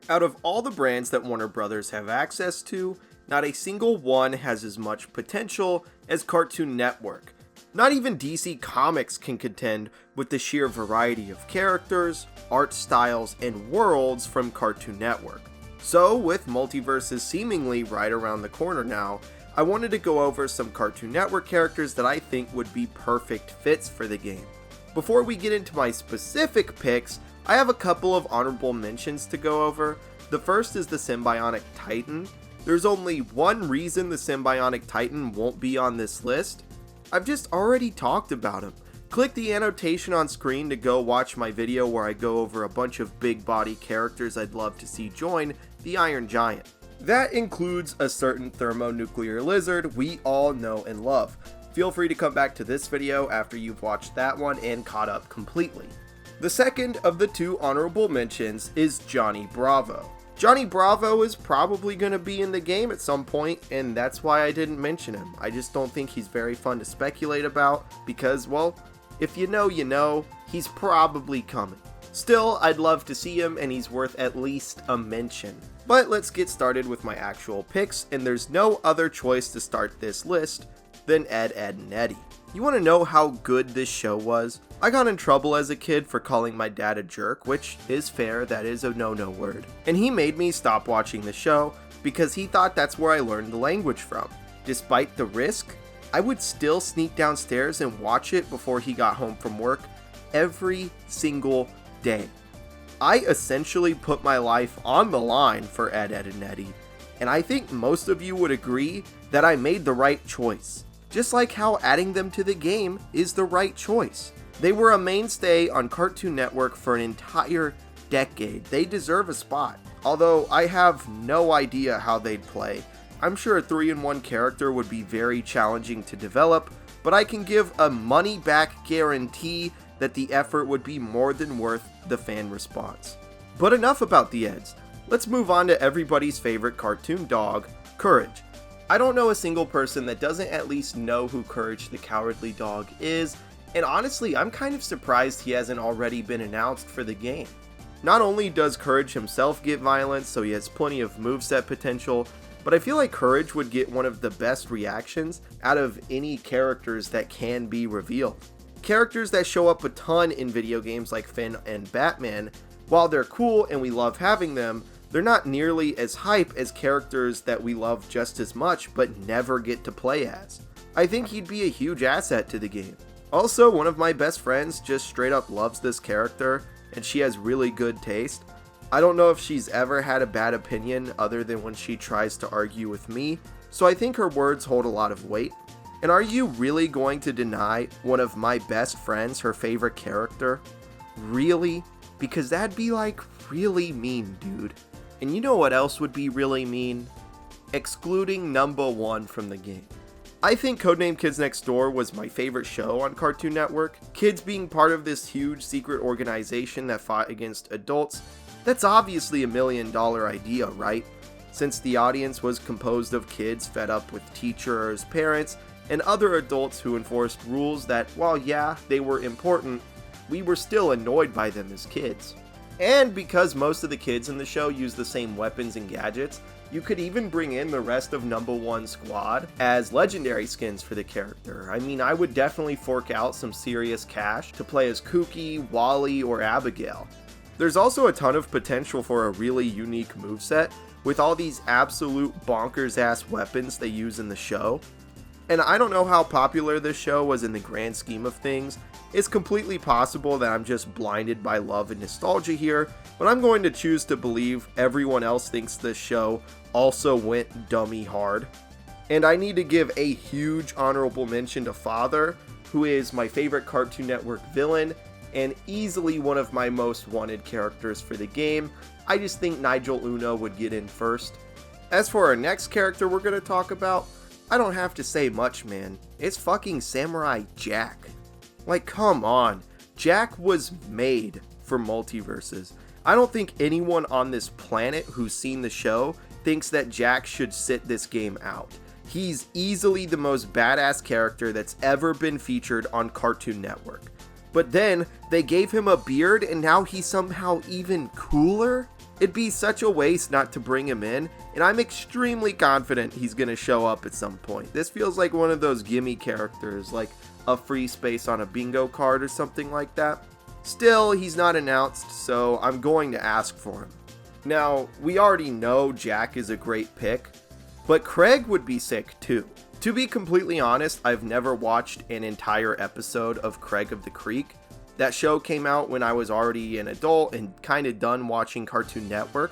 Out of all the brands that Warner Brothers have access to, not a single one has as much potential as Cartoon Network. Not even DC Comics can contend with the sheer variety of characters, art styles, and worlds from Cartoon Network. So, with MultiVersus seemingly right around the corner now, I wanted to go over some Cartoon Network characters that I think would be perfect fits for the game. Before we get into my specific picks, I have a couple of honorable mentions to go over. The first is the Symbionic Titan. There's only one reason the Symbionic Titan won't be on this list. I've just already talked about him. Click the annotation on screen to go watch my video where I go over a bunch of big body characters I'd love to see join the Iron Giant. That includes a certain thermonuclear lizard we all know and love. Feel free to come back to this video after you've watched that one and caught up completely. The second of the two honorable mentions is Johnny Bravo. Johnny Bravo is probably going to be in the game at some point, and that's why I didn't mention him. I just don't think he's very fun to speculate about because, well, if you know, he's probably coming. Still, I'd love to see him, and he's worth at least a mention. But let's get started with my actual picks, and there's no other choice to start this list than Ed, Edd, and Eddy. You want to know how good this show was? I got in trouble as a kid for calling my dad a jerk, which is fair, that is a no-no word. And he made me stop watching the show because he thought that's where I learned the language from. Despite the risk, I would still sneak downstairs and watch it before he got home from work every single day. I essentially put my life on the line for Ed, Edd, and Eddy, and I think most of you would agree that I made the right choice. Just like how adding them to the game is the right choice. They were a mainstay on Cartoon Network for an entire decade. They deserve a spot. Although I have no idea how they'd play. I'm sure a 3-in-1 character would be very challenging to develop, but I can give a money-back guarantee that the effort would be more than worth the fan response. But enough about the Eds. Let's move on to everybody's favorite cartoon dog, Courage. I don't know a single person that doesn't at least know who Courage the Cowardly Dog is, and honestly, I'm kind of surprised he hasn't already been announced for the game. Not only does Courage himself get violence, so he has plenty of moveset potential, but I feel like Courage would get one of the best reactions out of any characters that can be revealed. Characters that show up a ton in video games like Finn and Batman, while they're cool and we love having them, they're not nearly as hype as characters that we love just as much but never get to play as. I think he'd be a huge asset to the game. Also, one of my best friends just straight up loves this character, and she has really good taste. I don't know if she's ever had a bad opinion other than when she tries to argue with me, so I think her words hold a lot of weight. And are you really going to deny one of my best friends her favorite character? Really? Because that'd be like really mean, dude. And you know what else would be really mean? Excluding number 1 from the game. I think Codename Kids Next Door was my favorite show on Cartoon Network. Kids being part of this huge secret organization that fought against adults, that's obviously $1 million idea, right? Since the audience was composed of kids fed up with teachers, parents, and other adults who enforced rules that, while yeah, they were important, we were still annoyed by them as kids. And because most of the kids in the show use the same weapons and gadgets, you could even bring in the rest of number 1 squad as legendary skins for the character. I mean, I would definitely fork out some serious cash to play as Kooky, Wally, or Abigail. There's also a ton of potential for a really unique moveset with all these absolute bonkers ass weapons they use in the show. And I don't know how popular this show was in the grand scheme of things. It's completely possible that I'm just blinded by love and nostalgia here, but I'm going to choose to believe everyone else thinks this show also went dummy hard. And I need to give a huge honorable mention to Father, who is my favorite Cartoon Network villain, and easily one of my most wanted characters for the game. I just think Nigel Uno would get in first. As for our next character we're going to talk about, I don't have to say much, man. It's fucking Samurai Jack. Like, come on. Jack was made for MultiVersus. I don't think anyone on this planet who's seen the show thinks that Jack should sit this game out. He's easily the most badass character that's ever been featured on Cartoon Network. But then, they gave him a beard and now he's somehow even cooler? It'd be such a waste not to bring him in, and I'm extremely confident he's gonna show up at some point. This feels like one of those gimme characters, like a free space on a bingo card or something like that. Still, he's not announced, so I'm going to ask for him. Now, we already know Jack is a great pick, but Craig would be sick too. To be completely honest, I've never watched an entire episode of Craig of the Creek. That show came out when I was already an adult and kind of done watching Cartoon Network.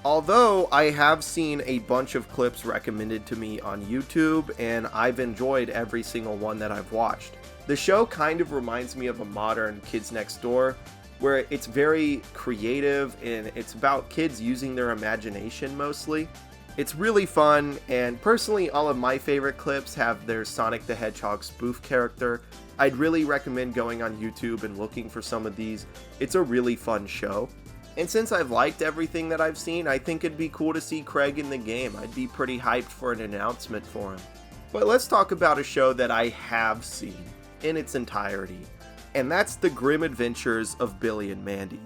Although I have seen a bunch of clips recommended to me on YouTube, and I've enjoyed every single one that I've watched. The show kind of reminds me of a modern Kids Next Door, where it's very creative and it's about kids using their imagination mostly. It's really fun, and personally all of my favorite clips have their Sonic the Hedgehog spoof character. I'd really recommend going on YouTube and looking for some of these. It's a really fun show. And since I've liked everything that I've seen, I think it'd be cool to see Craig in the game. I'd be pretty hyped for an announcement for him. But let's talk about a show that I have seen in its entirety, and that's The Grim Adventures of Billy and Mandy.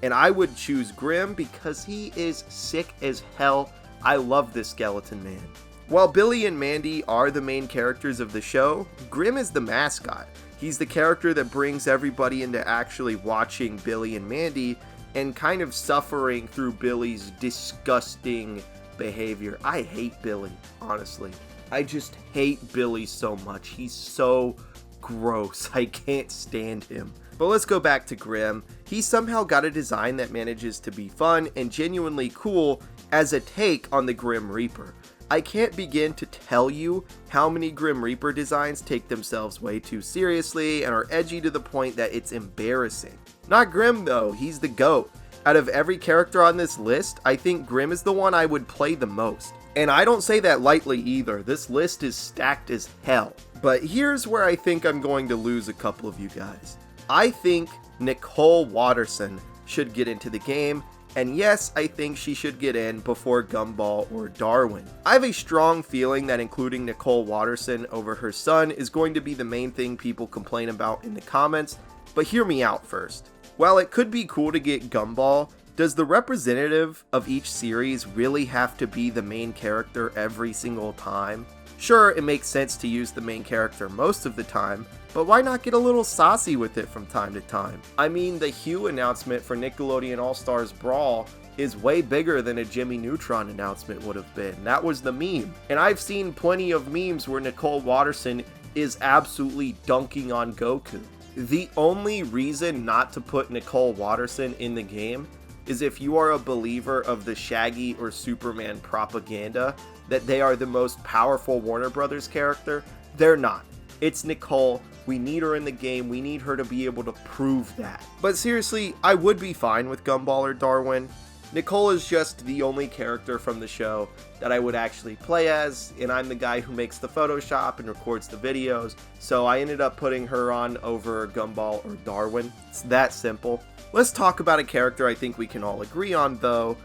And I would choose Grim because he is sick as hell. I love this skeleton man. While Billy and Mandy are the main characters of the show, Grim is the mascot. He's the character that brings everybody into actually watching Billy and Mandy and kind of suffering through Billy's disgusting behavior. I hate Billy, honestly. I just hate Billy so much. He's so gross. I can't stand him. But let's go back to Grim. He somehow got a design that manages to be fun and genuinely cool as a take on the Grim Reaper. I can't begin to tell you how many Grim Reaper designs take themselves way too seriously and are edgy to the point that it's embarrassing. Not Grim though, he's the GOAT. Out of every character on this list, I think Grim is the one I would play the most. And I don't say that lightly either, this list is stacked as hell. But here's where I think I'm going to lose a couple of you guys. I think Nicole Watterson should get into the game, and yes, I think she should get in before Gumball or Darwin. I have a strong feeling that including Nicole Watterson over her son is going to be the main thing people complain about in the comments, but hear me out first. While it could be cool to get Gumball, does the representative of each series really have to be the main character every single time? Sure, it makes sense to use the main character most of the time, but why not get a little saucy with it from time to time? I mean, the Hue announcement for Nickelodeon All-Stars Brawl is way bigger than a Jimmy Neutron announcement would have been. That was the meme. And I've seen plenty of memes where Nicole Watterson is absolutely dunking on Goku. The only reason not to put Nicole Watterson in the game is if you are a believer of the Shaggy or Superman propaganda that they are the most powerful Warner Brothers character. They're not. It's Nicole. We need her in the game. We need her to be able to prove that. But seriously, I would be fine with Gumball or Darwin. Nicole is just the only character from the show that I would actually play as, and I'm the guy who makes the Photoshop and records the videos, so I ended up putting her on over Gumball or Darwin. It's that simple. Let's talk about a character I think we can all agree on though,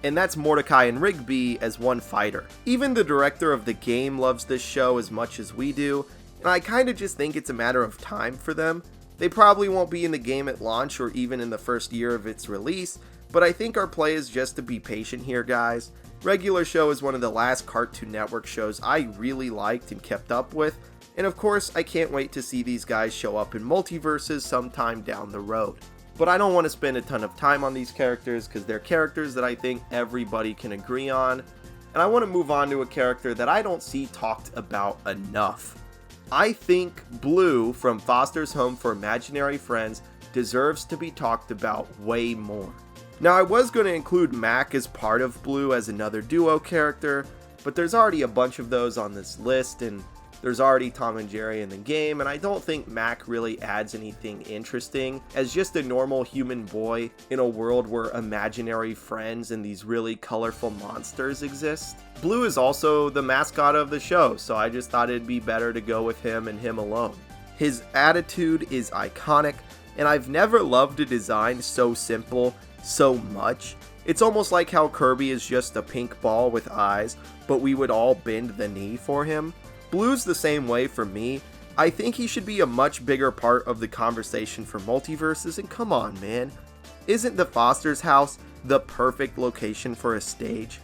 and that's Mordecai and Rigby as one fighter. Even the director of the game loves this show as much as we do, and I kinda just think it's a matter of time for them. They probably won't be in the game at launch or even in the first year of its release, but I think our play is just to be patient here, guys. Regular Show is one of the last Cartoon Network shows I really liked and kept up with, and of course I can't wait to see these guys show up in MultiVersus sometime down the road. But I don't want to spend a ton of time on these characters because they're characters that I think everybody can agree on, and I want to move on to a character that I don't see talked about enough. I think Blue from Foster's Home for Imaginary Friends deserves to be talked about way more. Now, I was going to include Mac as part of Blue as another duo character, but there's already a bunch of those on this list, and there's already Tom and Jerry in the game, and I don't think Mac really adds anything interesting as just a normal human boy in a world where imaginary friends and these really colorful monsters exist. Blue is also the mascot of the show, so I just thought it'd be better to go with him and him alone. His attitude is iconic, and I've never loved a design so simple so much. It's almost like how Kirby is just a pink ball with eyes, but we would all bend the knee for him. Blue's the same way for me. I think he should be a much bigger part of the conversation for MultiVersus, and come on, man. Isn't the Foster's house the perfect location for a stage.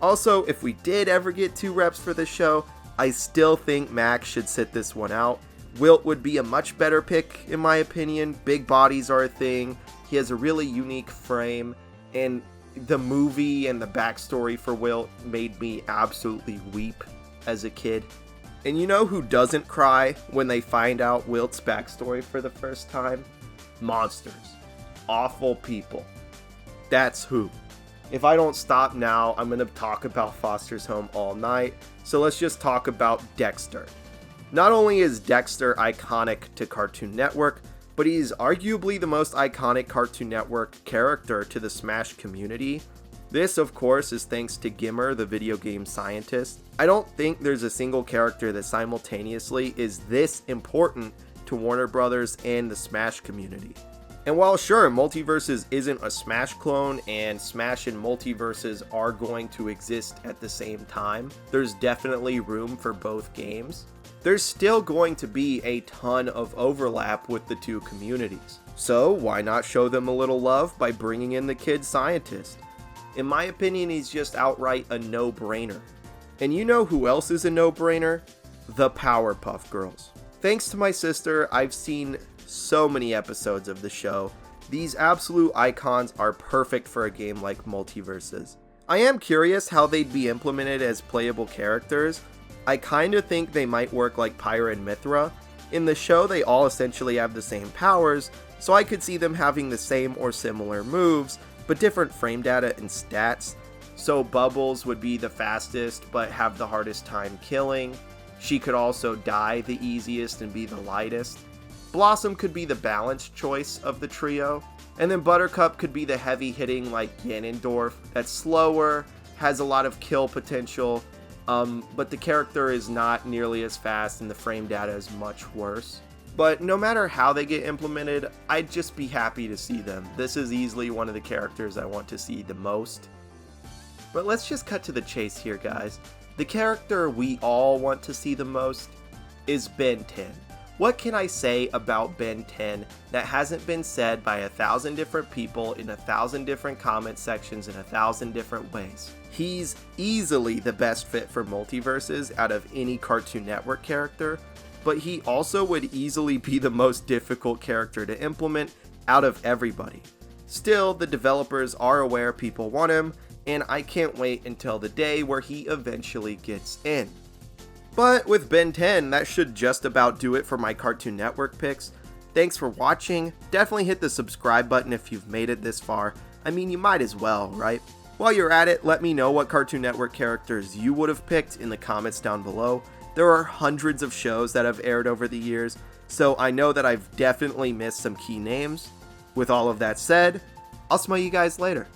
Also, if we did ever get 2 reps for the show, I still think Max should sit this one out. Wilt would be a much better pick in my opinion. Big bodies are a thing. He has a really unique frame, and the movie and the backstory for Wilt made me absolutely weep as a kid. And you know who doesn't cry when they find out Wilt's backstory for the first time? Monsters. Awful people. That's who. If I don't stop now, I'm going to talk about Foster's Home all night, so let's just talk about Dexter. Not only is Dexter iconic to Cartoon Network, but he's arguably the most iconic Cartoon Network character to the Smash community. This, of course, is thanks to Gimmer, the video game scientist. I don't think there's a single character that simultaneously is this important to Warner Brothers and the Smash community. And while sure, MultiVersus isn't a Smash clone, and Smash and MultiVersus are going to exist at the same time, there's definitely room for both games. There's still going to be a ton of overlap with the two communities. So why not show them a little love by bringing in the kid scientist? In my opinion, he's just outright a no-brainer. And you know who else is a no-brainer? The Powerpuff Girls. Thanks to my sister, I've seen so many episodes of the show. These absolute icons are perfect for a game like MultiVersus. I am curious how they'd be implemented as playable characters. I kinda think they might work like Pyra and Mithra. In the show, they all essentially have the same powers, so I could see them having the same or similar moves, but different frame data and stats. So Bubbles would be the fastest, but have the hardest time killing. She could also die the easiest and be the lightest. Blossom could be the balanced choice of the trio. And then Buttercup could be the heavy hitting like Ganondorf, that's slower, has a lot of kill potential, but the character is not nearly as fast and the frame data is much worse. But no matter how they get implemented, I'd just be happy to see them. This is easily one of the characters I want to see the most. But let's just cut to the chase here, guys. The character we all want to see the most is Ben 10. What can I say about Ben 10 that hasn't been said by 1,000 different people in 1,000 different comment sections in 1,000 different ways? He's easily the best fit for MultiVersus out of any Cartoon Network character, but he also would easily be the most difficult character to implement out of everybody. Still, the developers are aware people want him, and I can't wait until the day where he eventually gets in. But with Ben 10, that should just about do it for my Cartoon Network picks. Thanks for watching. Definitely hit the subscribe button if you've made it this far. I mean, you might as well, right? While you're at it, let me know what Cartoon Network characters you would have picked in the comments down below. There are hundreds of shows that have aired over the years, so I know that I've definitely missed some key names. With all of that said, I'll smell you guys later.